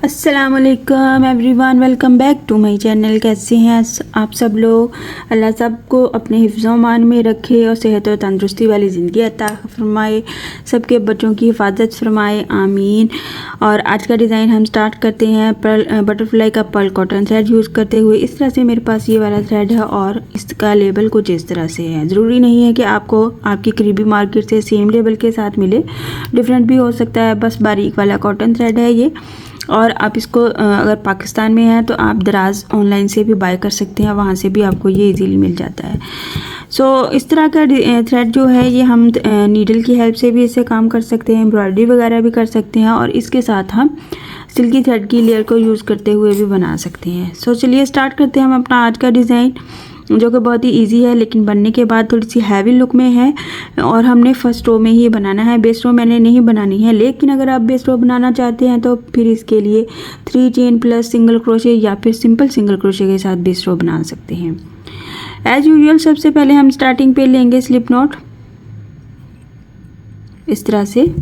अस्सलामुअलैकुम everyone, welcome back to my channel. कैसे हैं आप सब लोग? अल्लाह सबको अपने हिफ्ज़-ओ-मान में रखे और सेहत और तंदुरुस्ती वाली ज़िंदगी अता फरमाए, सबके बच्चों की हिफाजत फरमाए, आमीन। और आज का डिज़ाइन हम स्टार्ट करते हैं बटरफ्लाई का पर्ल कॉटन थ्रेड यूज़ करते हुए। इस तरह से मेरे पास ये वाला थ्रेड है और इसका लेबल कुछ इस तरह से है। ज़रूरी नहीं है कि आपको आपकी करीबी मार्केट से सेम लेबल के साथ मिले, डिफरेंट भी हो सकता है। बस बारीक वाला कॉटन थ्रेड है ये। और आप इसको अगर पाकिस्तान में है तो आप दराज ऑनलाइन से भी बाय कर सकते हैं, वहाँ से भी आपको ये इजीली मिल जाता है। सो इस तरह का थ्रेड जो है ये हम नीडल की हेल्प से भी इससे काम कर सकते हैं, एम्ब्रॉयडरी वगैरह भी कर सकते हैं और इसके साथ हम सिल्की थ्रेड की लेयर को यूज़ करते हुए भी बना सकते हैं। सो चलिए स्टार्ट करते हैं हम अपना आज का डिज़ाइन, जो कि बहुत ही इजी है लेकिन बनने के बाद थोड़ी सी हैवी लुक में है। और हमने फर्स्ट रो में ही बनाना है, बेस रो मैंने नहीं बनानी है। लेकिन अगर आप बेस रो बनाना चाहते हैं तो फिर इसके लिए 3 चेन प्लस सिंगल क्रोशे या फिर सिंपल सिंगल क्रोशे के साथ बेस रो बना सकते हैं। एज यूजुअल सबसे पहले हम स्टार्टिंग पे लेंगे स्लिप नॉट इस तरह से।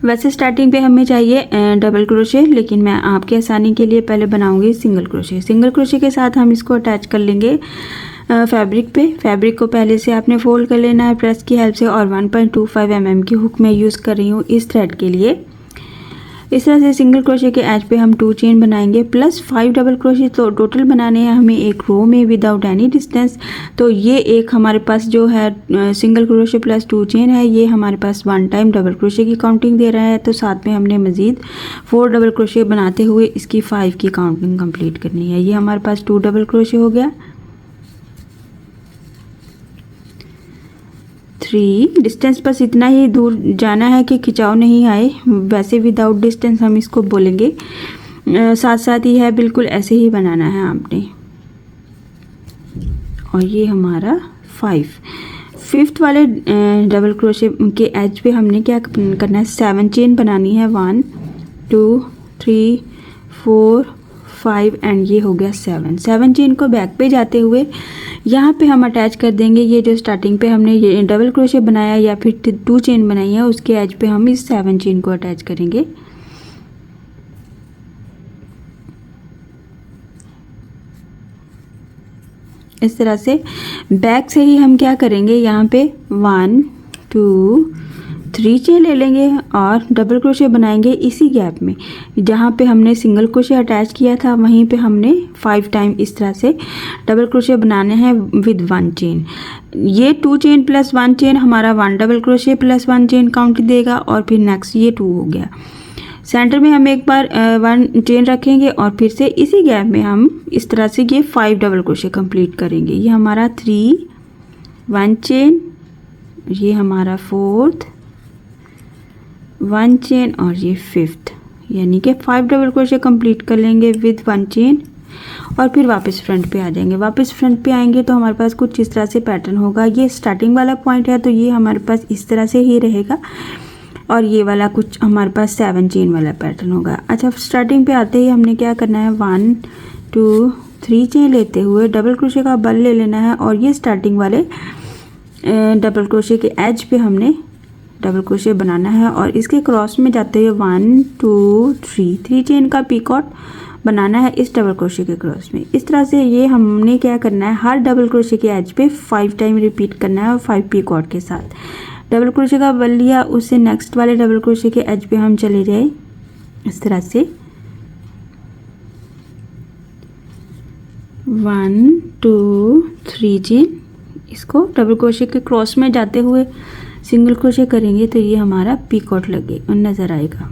वैसे स्टार्टिंग पे हमें चाहिए डबल क्रोशे, लेकिन मैं आपके आसानी के लिए पहले बनाऊंगी सिंगल क्रोशे। सिंगल क्रोशे के साथ हम इसको अटैच कर लेंगे फैब्रिक पे। फैब्रिक को पहले से आपने फोल्ड कर लेना है प्रेस की हेल्प से और 1.25 mm की हुक में यूज़ कर रही हूँ इस थ्रेड के लिए। इस तरह से सिंगल क्रोशे के एज पे हम 2 चेन बनाएंगे प्लस 5 डबल क्रोशे। तो टोटल बनाने हैं हमें एक रो में विदाउट एनी डिस्टेंस। तो ये एक हमारे पास जो है सिंगल क्रोशे प्लस 2 चेन है, ये हमारे पास 1 टाइम डबल क्रोशे की काउंटिंग दे रहा है। तो साथ में हमने मज़ीद 4 डबल क्रोशे बनाते हुए इसकी 5 की काउंटिंग कंप्लीट करनी है। ये हमारे पास 2 डबल क्रोशे हो गया, 3 डिस्टेंस बस इतना ही दूर जाना है कि खिंचाव नहीं आए। वैसे विदाउट डिस्टेंस हम इसको बोलेंगे, साथ साथ ही है, बिल्कुल ऐसे ही बनाना है आपने। और ये हमारा 5th वाले डबल क्रोशे के एज पे हमने क्या करना है, 7 चेन बनानी है। 1 2 3 4 5 एंड ये हो गया 7 चेन को बैक पे जाते हुए यहाँ पे हम अटैच कर देंगे ये जो स्टार्टिंग पे हमने ये डबल क्रोशे बनाया या फिर 2 चेन बनाई है, उसके एज पे हम इस 7 चेन को अटैच करेंगे। इस तरह से बैक से ही हम क्या करेंगे, यहाँ पे 1 2 3 चेन ले लेंगे और डबल क्रोशे बनाएंगे इसी गैप में जहाँ पे हमने सिंगल क्रोशे अटैच किया था। वहीं पे हमने 5 टाइम इस तरह से डबल क्रोशे बनाने हैं विद 1 चेन। ये 2 चेन प्लस 1 चेन हमारा 1 double crochet plus 1 chain count देगा और फिर नेक्स्ट ये 2 हो गया। सेंटर में हम एक बार 1 चेन रखेंगे और फिर से इसी गैप में हम इस तरह से ये 5 डबल क्रोशे कंप्लीट करेंगे। ये हमारा 3 1 चेन, ये हमारा 4th 1 चेन और ये 5th, यानी कि 5 डबल क्रोशे कंप्लीट कर लेंगे विद 1 चेन और फिर वापस फ्रंट पे आ जाएंगे। वापस फ्रंट पे आएंगे तो हमारे पास कुछ इस तरह से पैटर्न होगा। ये स्टार्टिंग वाला पॉइंट है तो ये हमारे पास इस तरह से ही रहेगा और ये वाला कुछ हमारे पास 7 चेन वाला पैटर्न होगा। अच्छा, स्टार्टिंग पे आते ही हमने क्या करना है, 1 2 3 चेन लेते हुए डबल क्रोशे का बल ले लेना है और ये स्टार्टिंग वाले डबल क्रोशे के एज पे हमने डबल क्रोशे बनाना है और इसके क्रॉस में जाते हुए 1 2 3 चेन का पीकॉट बनाना है इस डबल क्रोशे के क्रॉस में। इस तरह से ये हमने क्या करना है, हर डबल क्रोशे के एज पे 5 टाइम रिपीट करना है और 5 पीकॉट के साथ डबल क्रोशे का बल लिया, उससे नेक्स्ट वाले डबल क्रोशे के एज पे हम चले जाए इस तरह से 1 2 3 चेन। इसको डबल क्रोशे के क्रॉस में जाते हुए सिंगल क्रोशे करेंगे तो ये हमारा पीकॉट लगे नज़र आएगा।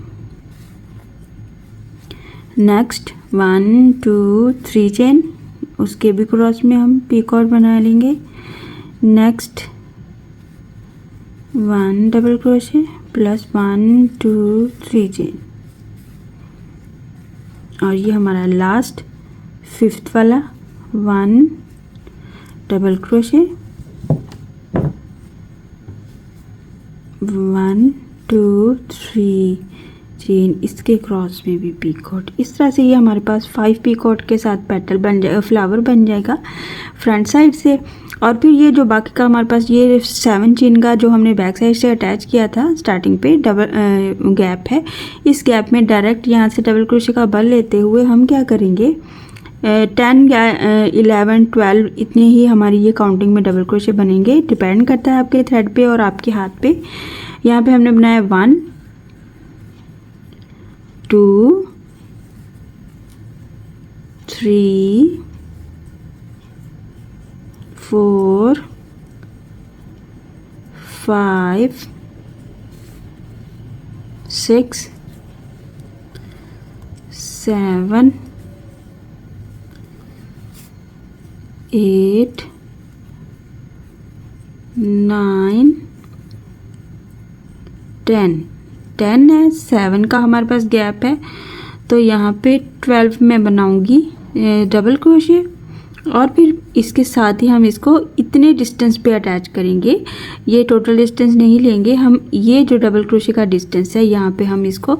नेक्स्ट 1 2 3 चेन, उसके भी क्रॉस में हम पीकॉट बना लेंगे। Next 1 double crochet plus 1 2 3 chain और ये हमारा लास्ट 5th वाला 1 डबल क्रोशे 1 2 3 चेन, इसके क्रॉस में भी पीकॉट। इस तरह से ये हमारे पास 5 पीकॉट के साथ पेटल बन जाएगा, फ्लावर बन जाएगा फ्रंट साइड से। और फिर ये जो बाकी का हमारे पास ये 7 चेन का जो हमने बैक साइड से अटैच किया था स्टार्टिंग पे डबल गैप है, इस गैप में डायरेक्ट यहाँ से डबल क्रोशे का बल लेते हुए हम क्या करेंगे 10 या 11 12 इतने ही हमारी ये काउंटिंग में डबल क्रोशे बनेंगे। डिपेंड करता है आपके थ्रेड पे और आपके हाथ पे। यहाँ पे हमने बनाया 1 2 3 4 5 6 7 8 9 10 है, 7 का हमारे पास गैप है तो यहाँ पे 12 में बनाऊंगी डबल क्रोशे और फिर इसके साथ ही हम इसको इतने डिस्टेंस पे अटैच करेंगे। ये टोटल डिस्टेंस नहीं लेंगे हम, ये जो डबल क्रोशे का डिस्टेंस है यहाँ पे हम इसको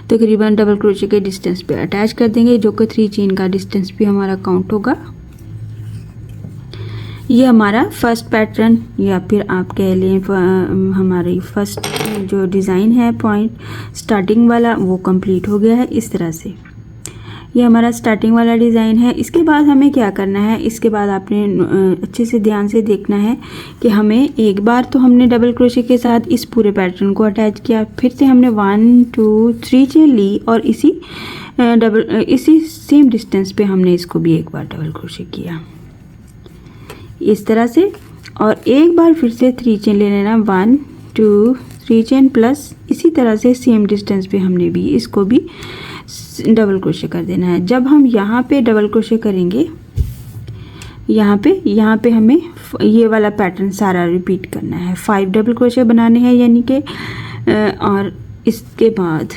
तकरीबन डबल क्रोशे के डिस्टेंस पे अटैच कर देंगे, जो कि 3 चेन का डिस्टेंस भी हमारा काउंट होगा। ये हमारा फर्स्ट पैटर्न या फिर आप कह लें हमारी फर्स्ट जो डिज़ाइन है पॉइंट स्टार्टिंग वाला वो कंप्लीट हो गया है। इस तरह से ये हमारा स्टार्टिंग वाला डिज़ाइन है। इसके बाद हमें क्या करना है, इसके बाद आपने अच्छे से ध्यान से देखना है कि हमें एक बार तो हमने डबल क्रोशे के साथ इस पूरे पैटर्न को अटैच किया, फिर से हमने 1 2 3 चेन ली और इसी सेम डिस्टेंस पे हमने इसको भी एक बार डबल क्रोशे किया इस तरह से, और एक बार फिर से 3 चेन ले लेना 1 2 3 चेन प्लस इसी तरह से सेम डिस्टेंस पे हमने भी इसको भी डबल क्रोशे कर देना है। जब हम यहाँ पे डबल क्रोशे करेंगे यहाँ पे हमें ये वाला पैटर्न सारा रिपीट करना है। 5 डबल क्रोशे बनाने हैं यानी कि और इसके बाद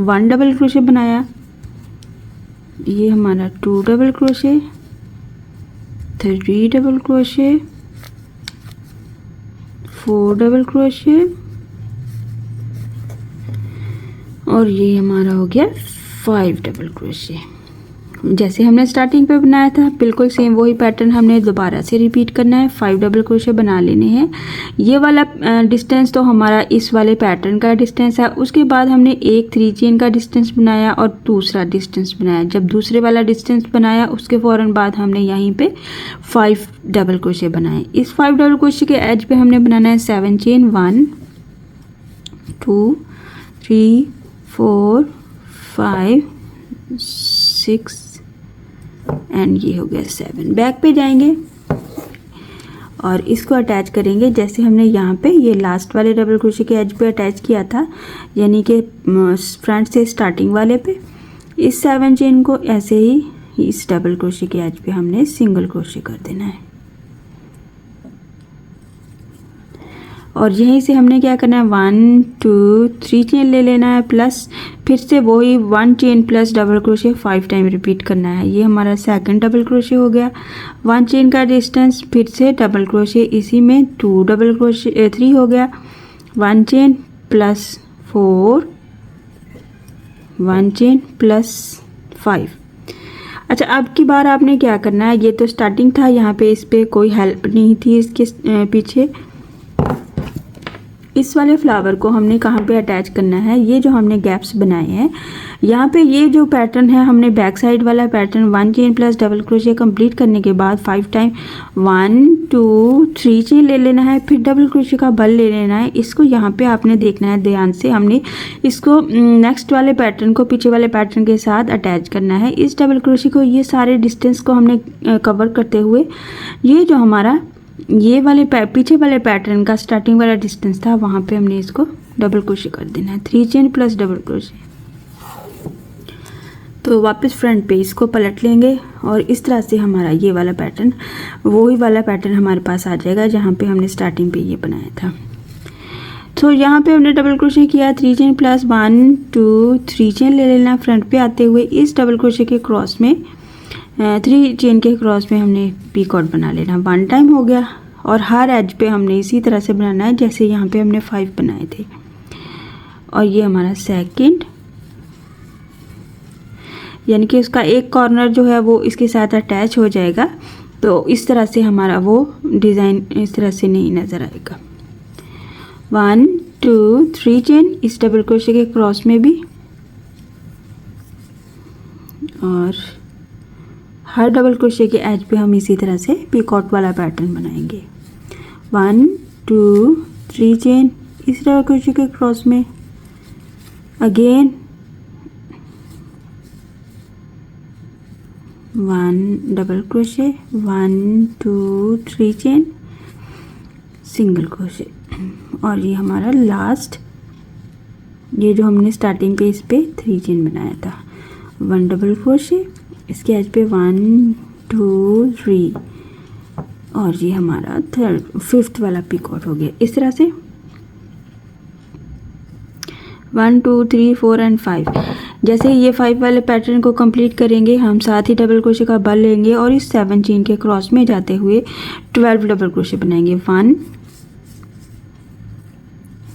1 डबल क्रोशे बनाया, ये हमारा 2 double crochet 3 double crochet 4 double crochet और ये हमारा हो गया 5 डबल क्रोशे। जैसे हमने स्टार्टिंग पे बनाया था बिल्कुल सेम वही पैटर्न हमने दोबारा से रिपीट करना है। 5 डबल क्रोशे बना लेने हैं। ये वाला डिस्टेंस तो हमारा इस वाले पैटर्न का डिस्टेंस है। उसके बाद हमने एक 3 चेन का डिस्टेंस बनाया और दूसरा डिस्टेंस बनाया। जब दूसरे वाला डिस्टेंस बनाया उसके फ़ौरन बाद हमने यहीं पे 5 डबल क्रोशे बनाए। इस 5 डबल क्रोशे के एज पे हमने बनाना है 7 चेन 1 2 3 4 5 6 एंड ये हो गया 7। बैक पे जाएंगे और इसको अटैच करेंगे जैसे हमने यहाँ पे ये लास्ट वाले डबल क्रोशे के एज पे अटैच किया था, यानी कि फ्रंट से स्टार्टिंग वाले पे। इस 7 चेन को ऐसे ही इस डबल क्रोशे के एज पे हमने सिंगल क्रोशे कर देना है और यहीं से हमने क्या करना है 1 2 3 चेन ले लेना है प्लस फिर से वही 1 chain plus double crochet 5 time repeat करना है। ये हमारा सेकंड डबल क्रोशे हो गया। 1 चेन का डिस्टेंस फिर से डबल क्रोशे, इसी में 2 डबल क्रोशे 3 हो गया। 1 चेन प्लस 4 1 चेन प्लस 5। अच्छा, अब की बार आपने क्या करना है, ये तो स्टार्टिंग था, यहाँ पे इस पर कोई हेल्प नहीं थी इसके पीछे। इस वाले फ्लावर को हमने कहाँ पे अटैच करना है, ये जो हमने गैप्स बनाए हैं यहाँ पे, ये जो पैटर्न है हमने बैक साइड वाला pattern 1 chain plus double crochet complete करने के बाद 5 टाइम 1 2 3 चेन ले लेना है, फिर डबल क्रोशे का बल ले लेना है। इसको यहाँ पे आपने देखना है ध्यान से, हमने इसको नेक्स्ट वाले पैटर्न को पीछे वाले पैटर्न के साथ अटैच करना है। इस डबल क्रोशे को ये सारे डिस्टेंस को हमने कवर करते हुए ये जो हमारा ये वाले पीछे वाले पैटर्न का स्टार्टिंग वाला डिस्टेंस था वहाँ पे हमने इसको डबल क्रोशे कर देना है। 3 चेन प्लस डबल क्रोशे। तो वापस फ्रंट पे इसको पलट लेंगे और इस तरह से हमारा ये वाला पैटर्न वही वाला पैटर्न हमारे पास आ जाएगा जहाँ पे हमने स्टार्टिंग पे ये बनाया था। तो यहाँ पे हमने डबल क्रोशे किया, 3 चेन प्लस 1 2 3 चेन ले लेना फ्रंट पे आते हुए। इस डबल क्रोशे के क्रॉस में 3 चेन के क्रॉस में हमने पीकॉट बना लेना। 1 टाइम हो गया और हर एज पे हमने इसी तरह से बनाना है जैसे यहाँ पे हमने 5 बनाए थे। और ये हमारा सेकंड, यानी कि उसका एक कॉर्नर जो है वो इसके साथ अटैच हो जाएगा तो इस तरह से हमारा वो डिज़ाइन इस तरह से नहीं नज़र आएगा। 1 2 3 चेन इस डबल क्रोशे के क्रॉस में भी, और हर डबल क्रोशे के एज पे हम इसी तरह से पीकॉक वाला पैटर्न बनाएंगे। 1 2 3 चेन इस डबल क्रोशे के क्रॉस में, again 1 double crochet, 1 2 3 chain, single crochet, और ये हमारा लास्ट, ये जो हमने स्टार्टिंग पे इस पे 3 चेन बनाया था, 1 डबल क्रोशे, इसके एज पे 1 2 3, और ये हमारा फिफ्थ वाला पीकॉक हो गया। इस तरह से 1 2 3 4 एंड 5। जैसे ये 5 वाले पैटर्न को कंप्लीट करेंगे हम साथ ही डबल क्रोशे का बल लेंगे और इस 7 चेन के क्रॉस में जाते हुए 12 डबल क्रोशे बनाएंगे। 1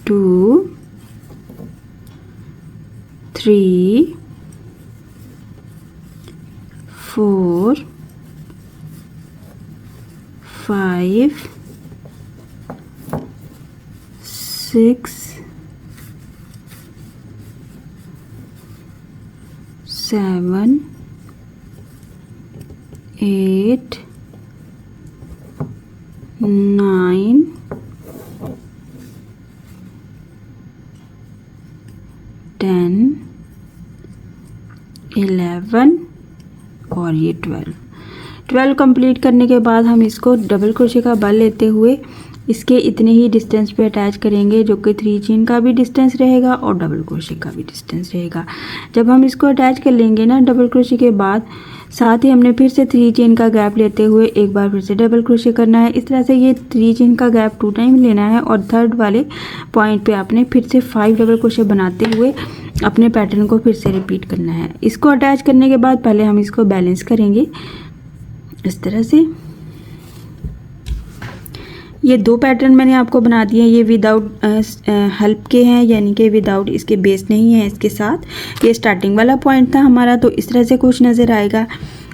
2 3 4 5 6 7 8 9 10 11 और ये 12 कंप्लीट करने के बाद हम इसको डबल क्रोशे का बल लेते हुए इसके इतने ही डिस्टेंस पे अटैच करेंगे, जो कि 3 चेन का भी डिस्टेंस रहेगा और डबल क्रोशे का भी डिस्टेंस रहेगा। जब हम इसको अटैच कर लेंगे ना डबल क्रोशे के बाद, साथ ही हमने फिर से 3 चेन का गैप लेते हुए एक बार फिर से डबल क्रोशे करना है। इस तरह से ये 3 चेन का गैप 2 टाइम लेना है और थर्ड वाले पॉइंट पे आपने फिर से 5 डबल क्रोशे बनाते हुए अपने पैटर्न को फिर से रिपीट करना है। इसको अटैच करने के बाद पहले हम इसको बैलेंस करेंगे इस तरह से। ये 2 पैटर्न मैंने आपको बना दिए, ये विदाउट हेल्प के हैं, यानी कि विदाउट इसके बेस नहीं है इसके साथ। ये स्टार्टिंग वाला पॉइंट था हमारा, तो इस तरह से कुछ नज़र आएगा।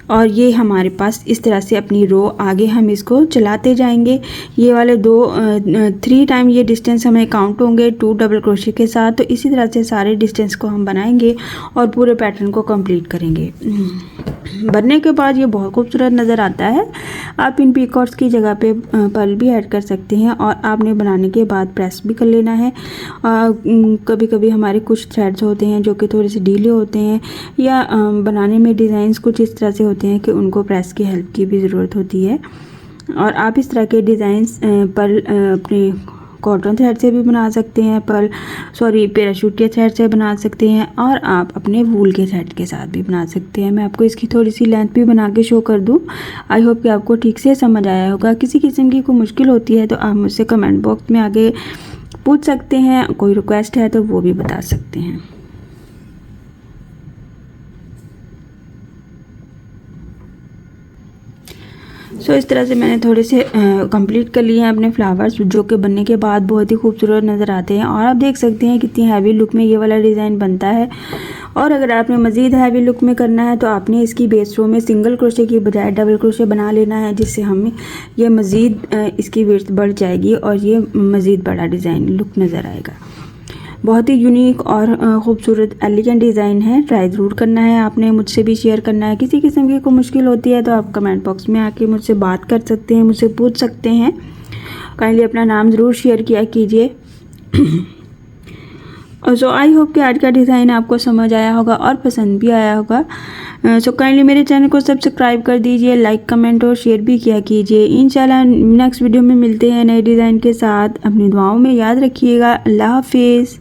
और ये हमारे पास इस तरह से अपनी रो आगे हम इसको चलाते जाएंगे। ये वाले 3 टाइम ये डिस्टेंस हमें काउंट होंगे 2 डबल क्रोशे के साथ। तो इसी तरह से सारे डिस्टेंस को हम बनाएंगे और पूरे पैटर्न को कंप्लीट करेंगे। बनने के बाद ये बहुत खूबसूरत नज़र आता है। आप इन पीकॉक्स की जगह पे पर्ल भी ऐड कर सकते हैं और आपने बनाने के बाद प्रेस भी कर लेना है। कभी कभी हमारे कुछ थ्रेड्स होते हैं जो कि थोड़े से ढीले होते हैं, या बनाने में डिज़ाइंस कुछ इस तरह से होते हैं कि उनको प्रेस की हेल्प की भी ज़रूरत होती है। और आप इस तरह के डिज़ाइंस पर्ल अपने कॉटन थ्रेड से भी बना सकते हैं, पैराशूट के थ्रेड से बना सकते हैं, और आप अपने वूल के थ्रेड के साथ भी बना सकते हैं। मैं आपको इसकी थोड़ी सी लेंथ भी बना के शो कर दूं। आई होप कि आपको ठीक से समझ आया होगा। किसी किस्म की कोई मुश्किल होती है तो आप मुझसे कमेंट बॉक्स में आगे पूछ सकते हैं, कोई रिक्वेस्ट है तो वो भी बता सकते हैं। इस तरह से मैंने थोड़े से कंप्लीट कर लिए हैं अपने फ्लावर्स, जो कि बनने के बाद बहुत ही खूबसूरत नज़र आते हैं। और आप देख सकते हैं कितनी हैवी लुक में ये वाला डिज़ाइन बनता है। और अगर आपने मज़ीद हैवी लुक में करना है तो आपने इसकी बेस रो में सिंगल क्रोशे की बजाय डबल क्रोशे बना लेना है, जिससे हमें ये मज़ीद इसकी विड्थ बढ़ जाएगी और ये मज़ीद बड़ा डिज़ाइन लुक नज़र आएगा। बहुत ही यूनिक और ख़ूबसूरत एलिगेंट डिज़ाइन है। ट्राई ज़रूर करना है आपने, मुझसे भी शेयर करना है। किसी किस्म की कोई मुश्किल होती है तो आप कमेंट बॉक्स में आके मुझसे बात कर सकते हैं, मुझसे पूछ सकते हैं। काइंडली अपना नाम ज़रूर शेयर किया कीजिए। और आई होप कि आज का डिज़ाइन आपको समझ आया होगा और पसंद भी आया होगा। काइंडली मेरे चैनल को सब्सक्राइब कर दीजिए, लाइक कमेंट और शेयर भी किया कीजिए। इंशाल्लाह नेक्स्ट वीडियो में मिलते हैं नए डिज़ाइन के साथ। अपनी दुआओं में याद रखिएगा। अल्लाह हाफिज़।